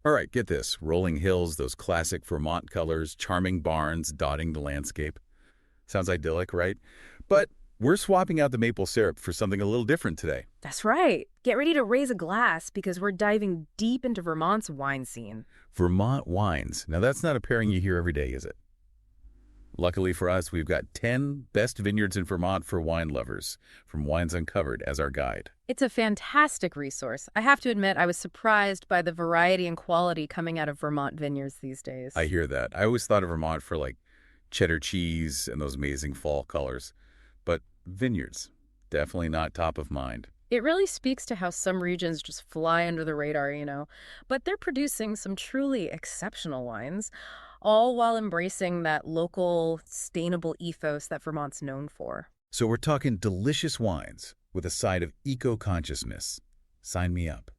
All right, get this. Rolling hills, those classic Vermont colors, charming barns dotting the landscape. Sounds idyllic, right? But we're swapping out the maple syrup for something a little different today. That's right. Get ready to raise a glass because we're diving deep into Vermont's wine scene. Vermont wines. Now, that's not a pairing you hear every day, is it? Luckily for us, we've got 10 best vineyards in Vermont for wine lovers, from Wines Uncovered as our guide. It's a fantastic resource. I have to admit, I was surprised by the variety and quality coming out of Vermont vineyards these days. I hear that. I always thought of Vermont for like cheddar cheese and those amazing fall colors. But vineyards, definitely not top of mind. It really speaks to how some regions just fly under the radar. But they're producing some truly exceptional wines, all while embracing that local, sustainable ethos that Vermont's known for. So we're talking delicious wines with a side of eco-consciousness. Sign me up.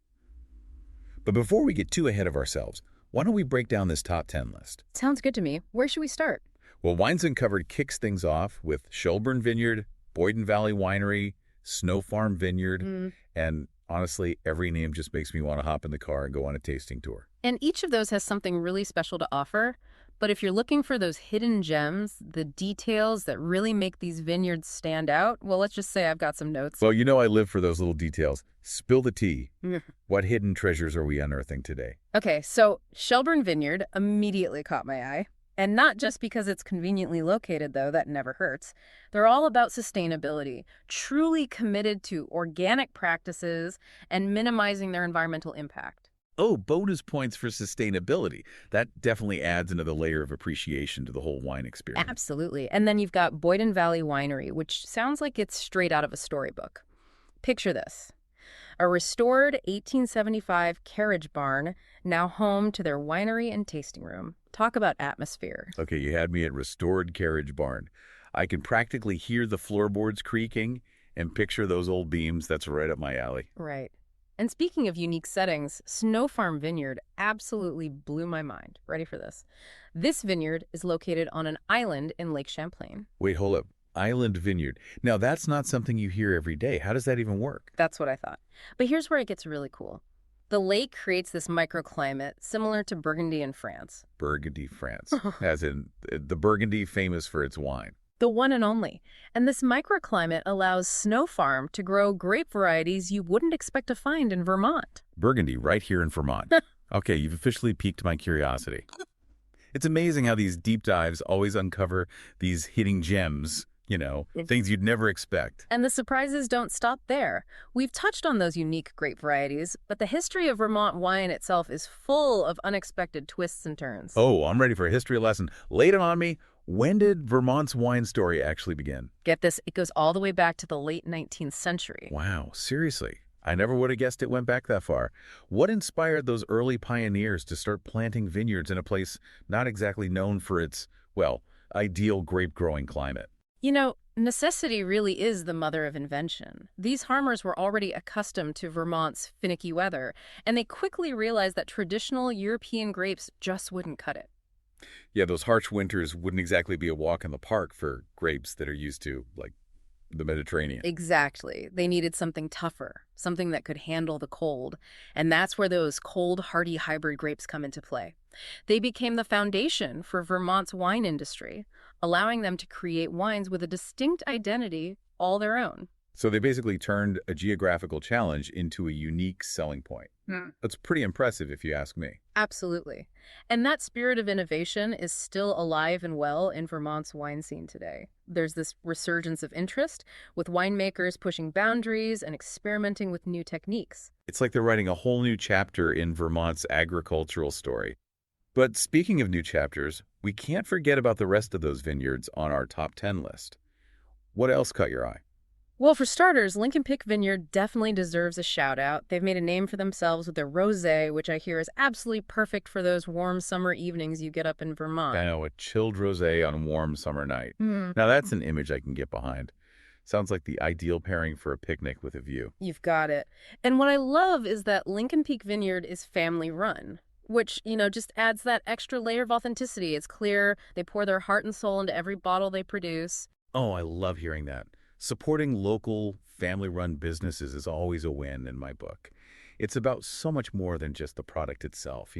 But before we get too ahead of ourselves, why don't we break down this top 10 list? Sounds good to me. Where should we start? Well, Wines Uncovered kicks things off with Shelburne Vineyard, Boyden Valley Winery, Snow Farm Vineyard, and honestly, every name just makes me want to hop in the car and go on a tasting tour. And each of those has something really special to offer. But if you're looking for those hidden gems, the details that really make these vineyards stand out, well, let's just say I've got some notes. Well, you know I live for those little details. Spill the tea. What hidden treasures are we unearthing today? Okay, so Shelburne Vineyard immediately caught my eye. And not just because it's conveniently located, though, that never hurts. They're all about sustainability, truly committed to organic practices and minimizing their environmental impact. Oh, bonus points for sustainability. That definitely adds another layer of appreciation to the whole wine experience. Absolutely. And then you've got Boyden Valley Winery, which sounds like it's straight out of a storybook. Picture this. A restored 1875 carriage barn, now home to their winery and tasting room. Talk about atmosphere. Okay, you had me at restored carriage barn. I can practically hear the floorboards creaking and picture those old beams. That's right up my alley. Right. And speaking of unique settings, Snow Farm Vineyard absolutely blew my mind. Ready for this? This vineyard is located on an island in Lake Champlain. Wait, hold up. Island Vineyard. Now, that's not something you hear every day. How does that even work? That's what I thought. But here's where it gets really cool. The lake creates this microclimate similar to Burgundy in France. Burgundy, France. As in the Burgundy famous for its wine. The one and only. And this microclimate allows Snow Farm to grow grape varieties you wouldn't expect to find in Vermont. Burgundy, right here in Vermont. Okay, you've officially piqued my curiosity. It's amazing how these deep dives always uncover these hidden gems. Things you'd never expect. And the surprises don't stop there. We've touched on those unique grape varieties, but the history of Vermont wine itself is full of unexpected twists and turns. Oh, I'm ready for a history lesson. Lay it on me. When did Vermont's wine story actually begin? Get this, it goes all the way back to the late 19th century. Wow, seriously. I never would have guessed it went back that far. What inspired those early pioneers to start planting vineyards in a place not exactly known for its, ideal grape-growing climate? Necessity really is the mother of invention. These farmers were already accustomed to Vermont's finicky weather, and they quickly realized that traditional European grapes just wouldn't cut it. Yeah, those harsh winters wouldn't exactly be a walk in the park for grapes that are used to, the Mediterranean. Exactly. They needed something tougher, something that could handle the cold. And that's where those cold, hardy hybrid grapes come into play. They became the foundation for Vermont's wine industry, allowing them to create wines with a distinct identity all their own. So they basically turned a geographical challenge into a unique selling point. That's pretty impressive if you ask me. Absolutely. And that spirit of innovation is still alive and well in Vermont's wine scene today. There's this resurgence of interest, with winemakers pushing boundaries and experimenting with new techniques. It's like they're writing a whole new chapter in Vermont's agricultural story. But speaking of new chapters, we can't forget about the rest of those vineyards on our top 10 list. What else caught your eye? Well, for starters, Lincoln Pick Vineyard definitely deserves a shout-out. They've made a name for themselves with their rosé, which I hear is absolutely perfect for those warm summer evenings you get up in Vermont. I know, a chilled rosé on a warm summer night. Now that's an image I can get behind. Sounds like the ideal pairing for a picnic with a view. You've got it. And what I love is that Lincoln Peak Vineyard is family-run, which, just adds that extra layer of authenticity. It's clear they pour their heart and soul into every bottle they produce. Oh, I love hearing that. Supporting local, family-run businesses is always a win in my book. It's about so much more than just the product itself.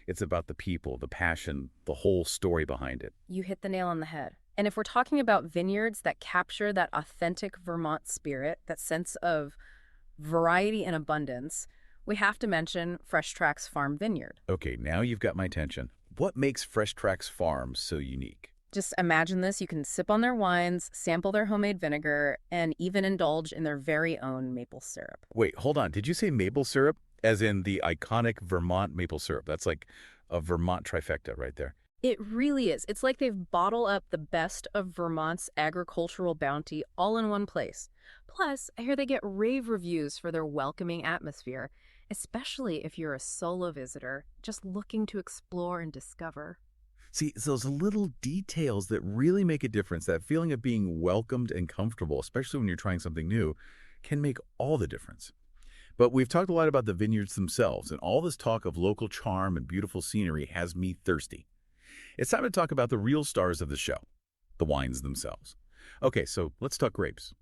It's about the people, the passion, the whole story behind it. You hit the nail on the head. And if we're talking about vineyards that capture that authentic Vermont spirit, that sense of variety and abundance, we have to mention Fresh Tracks Farm Vineyard. Okay, now you've got my attention. What makes Fresh Tracks Farm so unique? Just imagine this. You can sip on their wines, sample their homemade vinegar, and even indulge in their very own maple syrup. Wait, hold on. Did you say maple syrup? As in the iconic Vermont maple syrup. That's like a Vermont trifecta right there. It really is. It's like they've bottled up the best of Vermont's agricultural bounty all in one place. Plus, I hear they get rave reviews for their welcoming atmosphere, especially if you're a solo visitor just looking to explore and discover. See, it's those little details that really make a difference. That feeling of being welcomed and comfortable, especially when you're trying something new, can make all the difference. But we've talked a lot about the vineyards themselves, and all this talk of local charm and beautiful scenery has me thirsty. It's time to talk about the real stars of the show, the wines themselves. Okay, so let's talk grapes.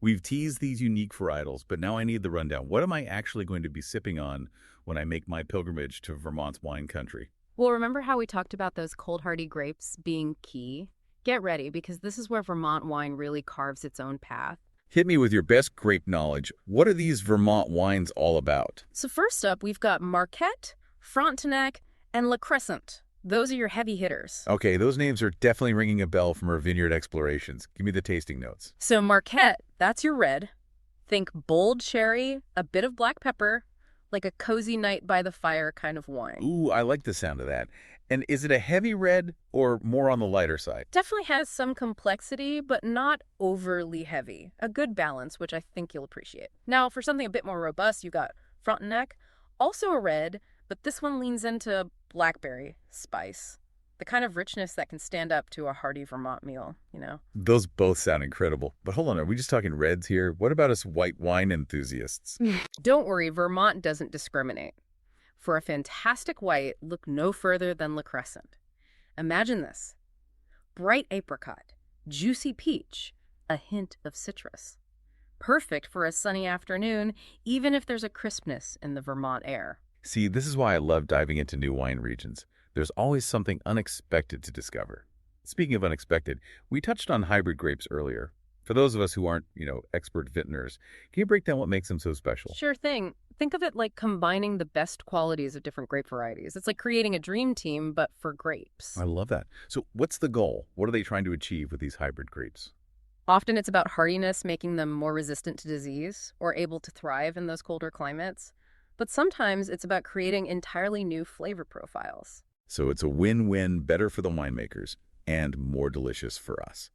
We've teased these unique varietals, but now I need the rundown. What am I actually going to be sipping on when I make my pilgrimage to Vermont's wine country? Well, remember how we talked about those cold hardy grapes being key? Get ready, because this is where Vermont wine really carves its own path. Hit me with your best grape knowledge. What are these Vermont wines all about? So first up, we've got Marquette, Frontenac, and Le Crescent. Those are your heavy hitters. Okay, those names are definitely ringing a bell from our vineyard explorations. Give me the tasting notes. So Marquette, that's your red. Think bold cherry, a bit of black pepper, like a cozy night by the fire kind of wine. Ooh, I like the sound of that. And is it a heavy red or more on the lighter side? Definitely has some complexity, but not overly heavy. A good balance, which I think you'll appreciate. Now, for something a bit more robust, you got Frontenac, also a red, but this one leans into blackberry spice. The kind of richness that can stand up to a hearty Vermont meal. Those both sound incredible. But hold on, are we just talking reds here? What about us white wine enthusiasts? Don't worry, Vermont doesn't discriminate. For a fantastic white, look no further than Le Crescent. Imagine this. Bright apricot, juicy peach, a hint of citrus. Perfect for a sunny afternoon, even if there's a crispness in the Vermont air. See, this is why I love diving into new wine regions. There's always something unexpected to discover. Speaking of unexpected, we touched on hybrid grapes earlier. For those of us who aren't, expert vintners, can you break down what makes them so special? Sure thing. Think of it like combining the best qualities of different grape varieties. It's like creating a dream team, but for grapes. I love that. So what's the goal? What are they trying to achieve with these hybrid grapes? Often it's about hardiness, making them more resistant to disease or able to thrive in those colder climates. But sometimes it's about creating entirely new flavor profiles. So it's a win-win, better for the winemakers and more delicious for us.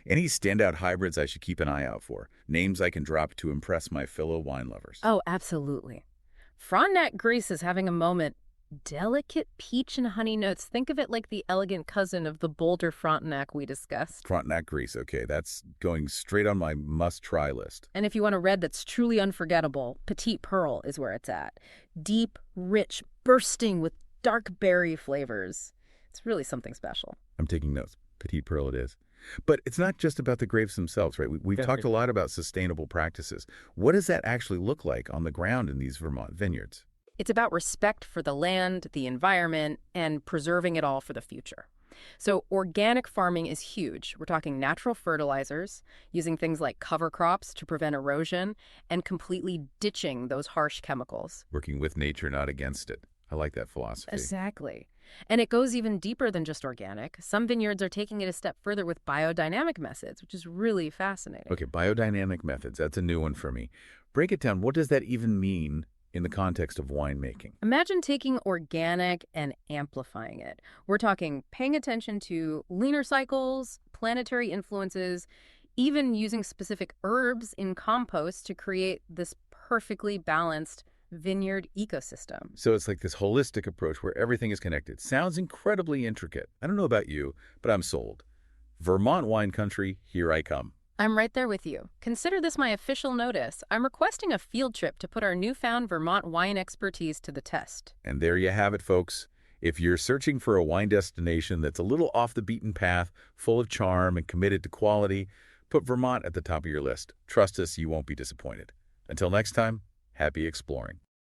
Any standout hybrids I should keep an eye out for? Names I can drop to impress my fellow wine lovers. Oh, absolutely. Frontenac Grease is having a moment. Delicate peach and honey notes. Think of it like the elegant cousin of the bolder Frontenac we discussed. Frontenac Grease, okay, that's going straight on my must-try list. And if you want a red that's truly unforgettable, Petite Pearl is where it's at. Deep, rich, bursting with dark berry flavors. It's really something special. I'm taking notes. Petite Pearl it is. But it's not just about the grapes themselves, right? We've talked a lot about sustainable practices. What does that actually look like on the ground in these Vermont vineyards? It's about respect for the land, the environment, and preserving it all for the future. So organic farming is huge. We're talking natural fertilizers, using things like cover crops to prevent erosion, and completely ditching those harsh chemicals. Working with nature, not against it. I like that philosophy. Exactly. And it goes even deeper than just organic. Some vineyards are taking it a step further with biodynamic methods, which is really fascinating. Okay, biodynamic methods. That's a new one for me. Break it down. What does that even mean in the context of winemaking? Imagine taking organic and amplifying it. We're talking paying attention to lunar cycles, planetary influences, even using specific herbs in compost to create this perfectly balanced vineyard ecosystem. So it's like this holistic approach where everything is connected. Sounds incredibly intricate. I don't know about you, but I'm sold. Vermont wine country, here I come. I'm right there with you. Consider this my official notice. I'm requesting a field trip to put our newfound Vermont wine expertise to the test. And there you have it, folks. If you're searching for a wine destination that's a little off the beaten path, full of charm and committed to quality, put Vermont at the top of your list. Trust us, you won't be disappointed. Until next time, Happy exploring.